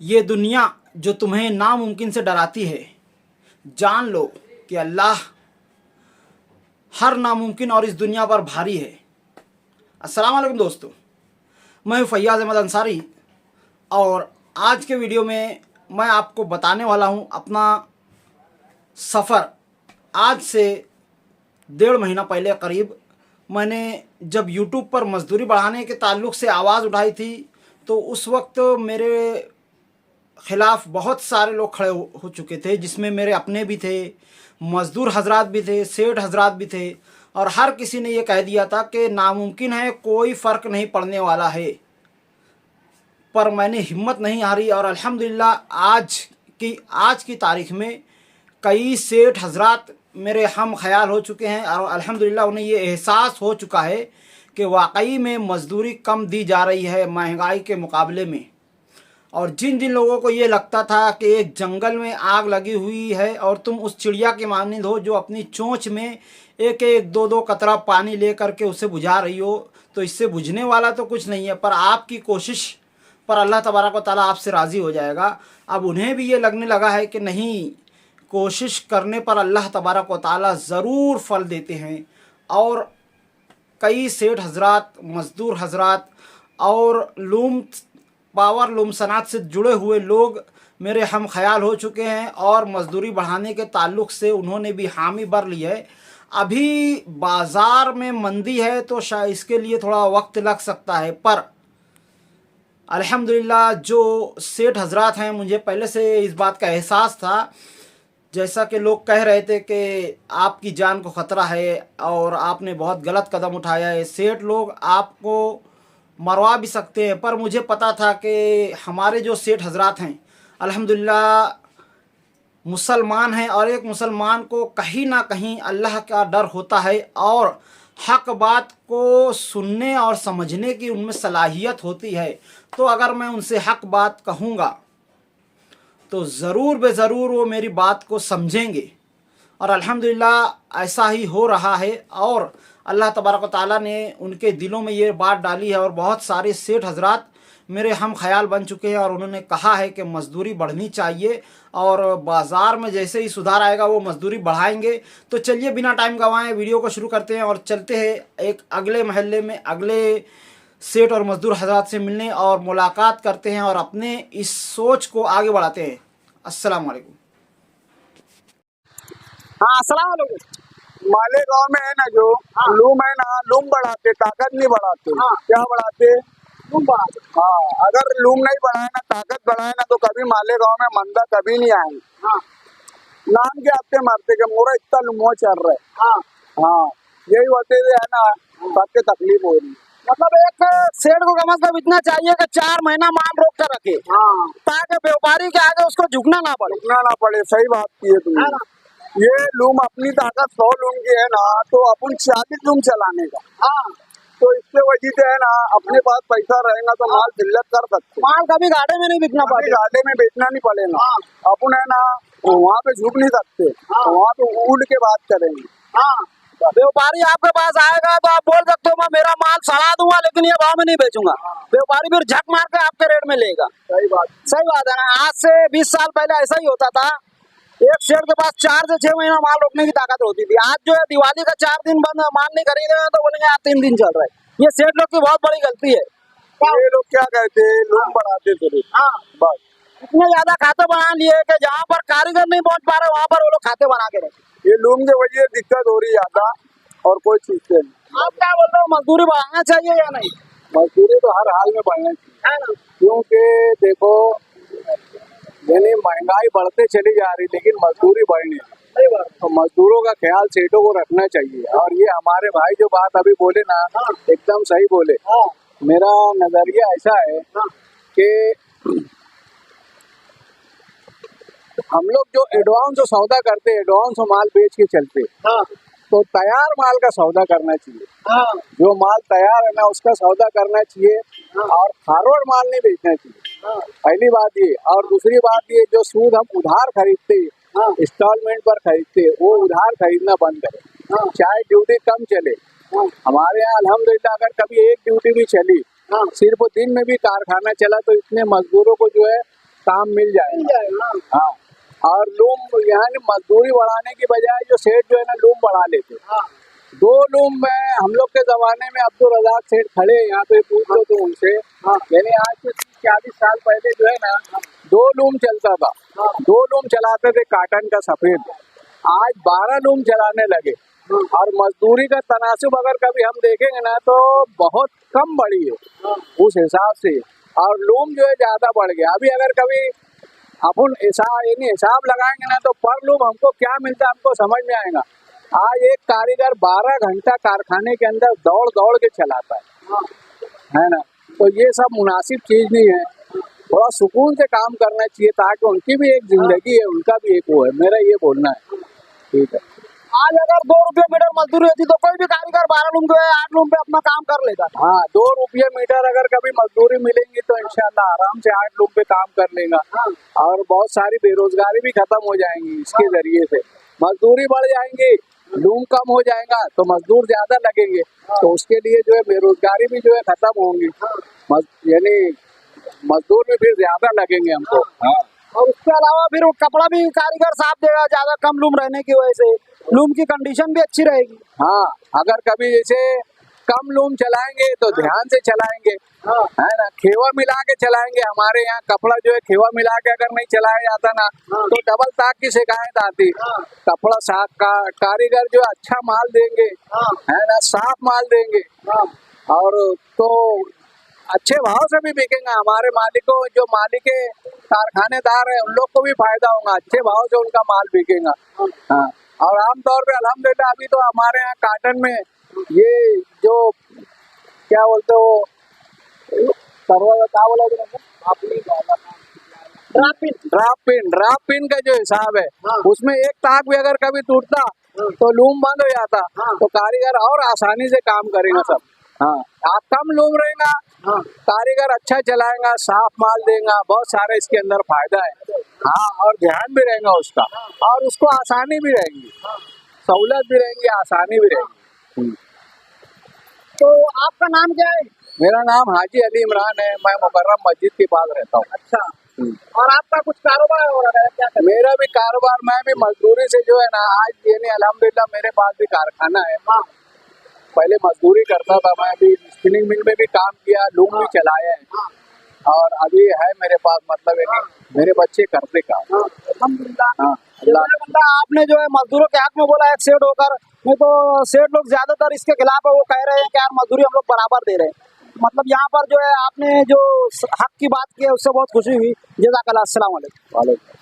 ये दुनिया जो तुम्हें नामुमकिन से डराती है, जान लो कि अल्लाह हर नामुमकिन और इस दुनिया पर भारी है। अस्सलाम वालेकुम दोस्तों, मैं हूं फैयाज़ अहमद अंसारी और आज के वीडियो में मैं आपको बताने वाला हूं अपना सफ़र। आज से 1.5 महीना पहले करीब मैंने जब यूट्यूब पर मज़दूरी बढ़ाने के ताल्लुक़ से आवाज़ उठाई थी, तो उस वक्त मेरे ख़िलाफ़ बहुत सारे लोग खड़े हो चुके थे, जिसमें मेरे अपने भी थे, मज़दूर हजरात भी थे, सेठ हजरात भी थे, और हर किसी ने ये कह दिया था कि नामुमकिन है, कोई फ़र्क नहीं पड़ने वाला है। पर मैंने हिम्मत नहीं हारी और अल्हम्दुलिल्लाह आज की तारीख़ में कई सेठ हजरात मेरे हम ख्याल हो चुके हैं और अल्हम्दुलिल्लाह उन्हें ये एहसास हो चुका है कि वाकई में मज़दूरी कम दी जा रही है महंगाई के मुकाबले में। और जिन जिन लोगों को ये लगता था कि एक जंगल में आग लगी हुई है और तुम उस चिड़िया के मानंद हो जो अपनी चोंच में एक एक दो दो कतरा पानी ले करके उसे बुझा रही हो, तो इससे बुझने वाला तो कुछ नहीं है, पर आपकी कोशिश पर अल्लाह तबारक व तआला आपसे राज़ी हो जाएगा। अब उन्हें भी ये लगने लगा है कि नहीं, कोशिश करने पर अल्लाह तबारक व तआला ज़रूर फल देते हैं। और कई सेठ हजरात, मज़दूर हजरात और लूम सनात से जुड़े हुए लोग मेरे हम ख्याल हो चुके हैं और मज़दूरी बढ़ाने के ताल्लुक़ से उन्होंने भी हामी भर ली है। अभी बाज़ार में मंदी है तो शायद इसके लिए थोड़ा वक्त लग सकता है, पर अल्हम्दुलिल्लाह जो सेठ हजरात हैं, मुझे पहले से इस बात का एहसास था। जैसा कि लोग कह रहे थे कि आपकी जान को ख़तरा है और आपने बहुत गलत कदम उठाया है, सेठ लोग आपको मरवा भी सकते हैं, पर मुझे पता था कि हमारे जो सेठ हजरात हैं अल्हम्दुलिल्लाह मुसलमान हैं और एक मुसलमान को कहीं ना कहीं अल्लाह का डर होता है और हक बात को सुनने और समझने की उनमें सलाहियत होती है। तो अगर मैं उनसे हक बात कहूँगा तो ज़रूर बेज़रूर वो मेरी बात को समझेंगे और अल्हम्दुलिल्लाह ऐसा ही हो रहा है। और अल्लाह तबारक व तआला ने उनके दिलों में ये बात डाली है और बहुत सारे सेठ हजरात मेरे हम ख्याल बन चुके हैं और उन्होंने कहा है कि मज़दूरी बढ़नी चाहिए और बाज़ार में जैसे ही सुधार आएगा वो मज़दूरी बढ़ाएंगे। तो चलिए बिना टाइम गंवाए वीडियो को शुरू करते हैं और चलते हैं एक अगले महल्ले में अगले सेठ और मज़दूर हजरात से मिलने और मुलाकात करते हैं और अपने इस सोच को आगे बढ़ाते हैं। अस्सलाम वालेकुम। हाँ, अस्सलाम वालेकुम। मालेगांव में है ना जो लूम है ना, लूम बढ़ाते, ताकत नहीं बढ़ाते। क्या बढ़ाते? लूम बढ़ाते। हाँ, अगर लूम नहीं बढ़ाए ना, ताकत बढ़ाए ना, तो कभी मालेगांव में मंदा कभी नहीं आएंगे। नाम के आते मरते के मोरा इतना लुमो चल रहा है। हाँ, यही होते हुए है ना सबके तकलीफ हो रही। मतलब एक सेठ को कम से कम इतना चाहिए कि 4 महीना माल रोक कर रखे, ताकि व्यापारी के आगे उसको झुकना ना पड़े। सही बात की है तुमने। ये लूम अपनी ताकत 100 लूम की है ना, तो अपन 40 लूम चलाने का। तो इसके वजह से है ना अपने पास पैसा रहेगा तो माल किल्लत कर सकते। माल कभी घाटे में नहीं बेचना पड़ेगा, घाटे में बेचना नहीं पड़ेगा। अपन है ना वहाँ पे झुक नहीं सकते, वहाँ पे उड़ के बात करेंगे। व्यापारी आपके पास आएगा तो आप बोल सकते हो मैं मेरा माल सड़ा दूंगा लेकिन ये भाव में नहीं बेचूंगा। व्यापारी फिर झक मार के आपके रेट में लेगा। सही बात है ना। आज से 20 साल पहले ऐसा ही होता था। एक शेर के पास 4 से 6 महीना माल रोकने की ताकत होती थी। आज जो है दिवाली का 4 दिन बंद माल नहीं खरीदेगा तो बोलेंगे आज 3 दिन चल रहा है। ये सेठ लोग की बहुत बड़ी गलती है। ये लोग क्या कहते हैं, लूम बढ़ाते थे। बस इतने ज्यादा खाते बना लिए कि जहाँ पर कारीगर नहीं पहुँच पा रहे वहाँ पर वो लोग खाते बना के रखे। ये लूम के वजह दिक्कत हो रही ज्यादा और कोई चीज से नहीं। आप क्या बोल रहे हो, मजदूरी बढ़ाना चाहिए या नहीं? मजदूरी तो हर हाल में बढ़ना चाहिए, क्योंकि देखो यानी महंगाई बढ़ते चली जा रही लेकिन मजदूरी बढ़नी है, तो मजदूरों का ख्याल सेठों को रखना चाहिए। और ये हमारे भाई जो बात अभी बोले ना एकदम सही बोले। मेरा नजरिया ऐसा है कि हम लोग जो एडवांस सौदा करते, एडवांस माल बेच के चलते, तो तैयार माल का सौदा करना चाहिए। जो माल तैयार है ना उसका सौदा करना चाहिए और फॉरवर्ड माल नहीं बेचना चाहिए। पहली बात ये। और दूसरी बात ये, जो सूद हम उधार खरीदते, इंस्टॉलमेंट पर खरीदते, वो उधार खरीदना बंद करें। चाहे ड्यूटी कम चले, हमारे यहाँ अल्हम्दुलिल्लाह अगर कभी एक ड्यूटी भी चली, सिर्फ दिन में भी कारखाना चला, तो इतने मजदूरों को जो है काम मिल जाएगा। हाँ, और लूम यहाँ मजदूरी बढ़ाने की बजाय जो सेठ जो है ना लूम बढ़ा लेते। 2 लूम में हम लोग के जमाने में अब्दुल रजाक सेठ खड़े हैं यहाँ पे, पूछ लो तो उनसे, यानी आज से 40 साल पहले जो है ना 2 लूम चलता था। 2 लूम चलाते थे काटन का सफेद, आज 12 लूम चलाने लगे। और मजदूरी का तनासुब अगर कभी हम देखेंगे ना तो बहुत कम बढ़ी है उस हिसाब से, और लूम जो है ज्यादा बढ़ गया। अभी अगर कभी अपन हिसाब लगाएंगे ना तो पर लूम हमको क्या मिलता है हमको समझ में आएगा। आज एक कारीगर 12 घंटा कारखाने के अंदर दौड़ दौड़ के चलाता है ना, तो ये सब मुनासिब चीज नहीं है। थोड़ा सुकून से काम करना चाहिए ताकि उनकी भी एक जिंदगी है, उनका भी एक वो है, मेरा ये बोलना है। ठीक है, आज अगर 2 रुपये मीटर मजदूरी होती तो कोई भी कारीगर 12 लूम पे 8 लूम पे अपना काम कर लेता। हाँ, 2 रुपये मीटर अगर कभी मजदूरी मिलेंगी तो इंशाल्लाह आराम से 8 लूम पे काम कर लेगा। और बहुत सारी बेरोजगारी भी खत्म हो जाएंगी इसके जरिए से। मजदूरी बढ़ जाएंगी, लूम कम हो जाएगा तो मजदूर ज्यादा लगेंगे, तो उसके लिए जो है बेरोजगारी भी जो है खत्म होंगी, यानी मजदूर भी फिर ज्यादा लगेंगे हमको। हाँ, और उसके अलावा फिर वो कपड़ा भी कारीगर साफ देगा, ज्यादा कम लूम रहने की वजह से लूम की कंडीशन भी अच्छी रहेगी। हाँ, अगर कभी जैसे कम लूम चलाएंगे तो ध्यान से चलाएंगे, है ना, खेवा मिला के चलाएंगे। हमारे यहाँ कपड़ा जो है खेवा मिला के अगर नहीं चलाया जाता ना तो डबल ताक की शिकायत आती। कपड़ा साफ का कारीगर जो अच्छा माल देंगे, है ना, साफ माल देंगे, और तो अच्छे भाव से भी बिकेगा। हमारे मालिकों जो मालिक कारखानेदार है उन लोग को भी फायदा होगा, अच्छे भाव से उनका माल बिकेगा। हाँ, और आमतौर पे अल्हम्दुलिल्लाह अभी तो हमारे यहाँ काटन में ये जो क्या बोलते हो ड्राप पिन का जो हिसाब है उसमें एक ताक भी अगर कभी टूटता तो लूम बंद हो जाता, तो कारीगर और आसानी से काम करेगा सब। हाँ, आप कम लूम रहेगा, कारीगर अच्छा चलाएगा, साफ माल देगा, बहुत सारे इसके अंदर फायदा है। हाँ, और ध्यान भी रहेगा उसका, और उसको आसानी भी रहेगी, सहूलत भी रहेगी, आसानी भी रहेगी। तो आपका नाम क्या है? मेरा नाम हाजी अली इमरान है, मैं मुकर्रम मस्जिद के पास रहता हूँ। अच्छा, और आपका कुछ कारोबार हो रहा है क्या? मेरा भी कारोबार, मैं भी मजदूरी से जो है ना आज ये नहीं, अल्हम्दुलिल्लाह मेरे पास भी कारखाना है। पहले मजदूरी करता था, मैं भी स्पिनिंग मिल में भी काम किया, लूम भी चलाया है, और अभी है मेरे पास, मतलब है मेरे बच्चे करते काम। अल्हम्दुलिल्लाह। हाँ, आपने जो है मजदूरों के हक में बोला एक सेठ होकर, नहीं तो सेठ लोग ज्यादातर इसके खिलाफ है, वो कह रहे हैं कि यार मजदूरी हम लोग बराबर दे रहे हैं। मतलब यहाँ पर जो है आपने जो हक की बात की है उससे बहुत खुशी हुई। जज़ाकल्लाह, अस्सलाम वालेकुम।